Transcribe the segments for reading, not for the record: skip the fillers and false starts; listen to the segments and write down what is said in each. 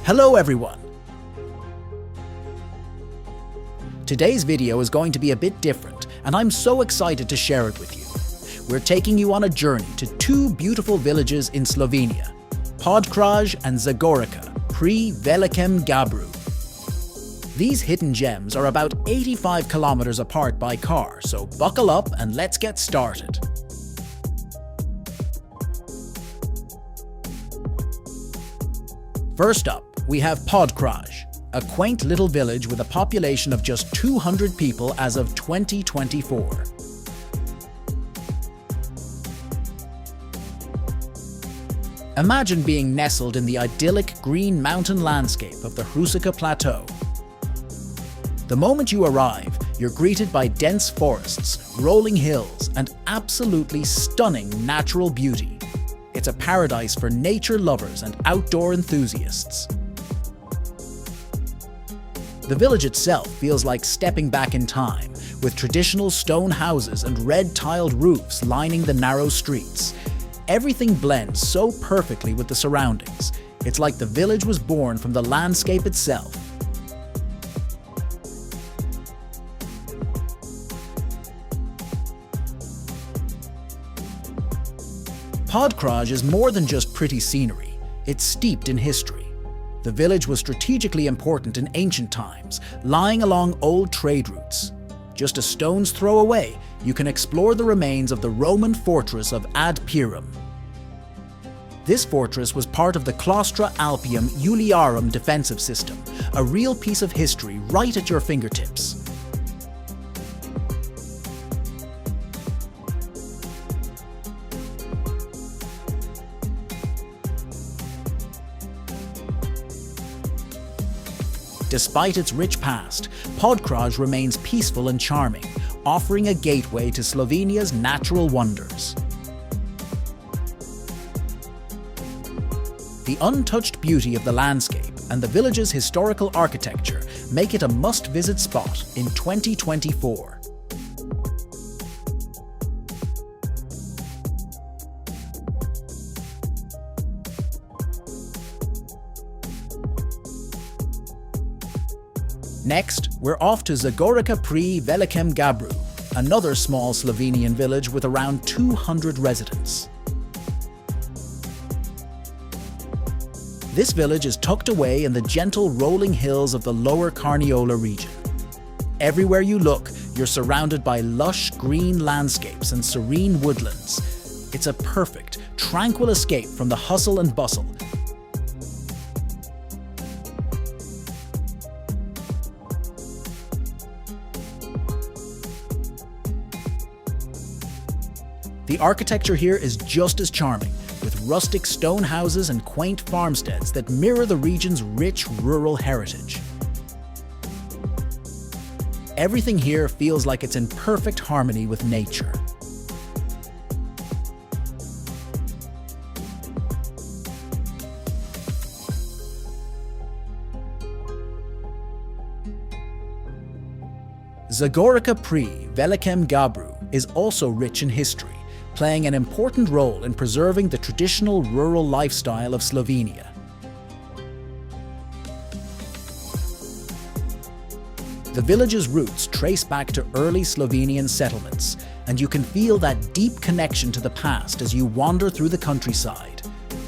Hello everyone! Today's video is going to be a bit different, and I'm so excited to share it with you. We're taking you on a journey to two beautiful villages in Slovenia, Podkraj and Zagorica pri Velikem Gabru. These hidden gems are about 85 kilometers apart by car, so buckle up and let's get started. First up, we have Podkraj, a quaint little village with a population of just 200 people as of 2024. Imagine being nestled in the idyllic green mountain landscape of the Hrušica Plateau. The moment you arrive, you're greeted by dense forests, rolling hills, and absolutely stunning natural beauty. It's a paradise for nature lovers and outdoor enthusiasts. The village itself feels like stepping back in time, with traditional stone houses and red-tiled roofs lining the narrow streets. Everything blends so perfectly with the surroundings. It's like the village was born from the landscape itself. Podkraj is more than just pretty scenery, it's steeped in history. The village was strategically important in ancient times, lying along old trade routes. Just a stone's throw away, you can explore the remains of the Roman fortress of Ad Pirum. This fortress was part of the Claustra Alpium Iuliarum defensive system, a real piece of history right at your fingertips. Despite its rich past, Podkraj remains peaceful and charming, offering a gateway to Slovenia's natural wonders. The untouched beauty of the landscape and the village's historical architecture make it a must-visit spot in 2024. Next, we're off to Zagorica pri Velikem Gabru, another small Slovenian village with around 200 residents. This village is tucked away in the gentle rolling hills of the Lower Carniola region. Everywhere you look, you're surrounded by lush green landscapes and serene woodlands. It's a perfect, tranquil escape from the hustle and bustle. The architecture here is just as charming, with rustic stone houses and quaint farmsteads that mirror the region's rich rural heritage. Everything here feels like it's in perfect harmony with nature. Zagorica pri Velikem Gabru is also rich in history, playing an important role in preserving the traditional rural lifestyle of Slovenia. The village's roots trace back to early Slovenian settlements, and you can feel that deep connection to the past as you wander through the countryside.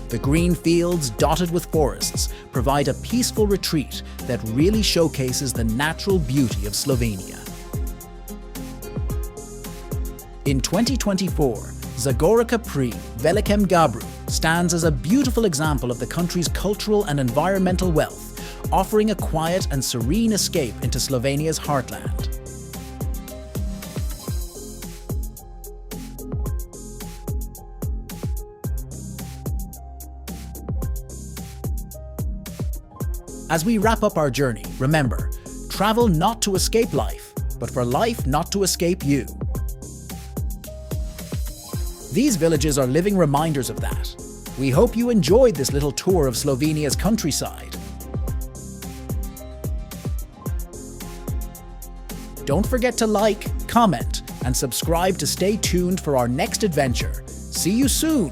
The green fields dotted with forests provide a peaceful retreat that really showcases the natural beauty of Slovenia. In 2024, Zagorica pri Velikem Gabru stands as a beautiful example of the country's cultural and environmental wealth, offering a quiet and serene escape into Slovenia's heartland. As we wrap up our journey, remember, travel not to escape life, but for life not to escape you. These villages are living reminders of that. We hope you enjoyed this little tour of Slovenia's countryside. Don't forget to like, comment, and subscribe to stay tuned for our next adventure. See you soon!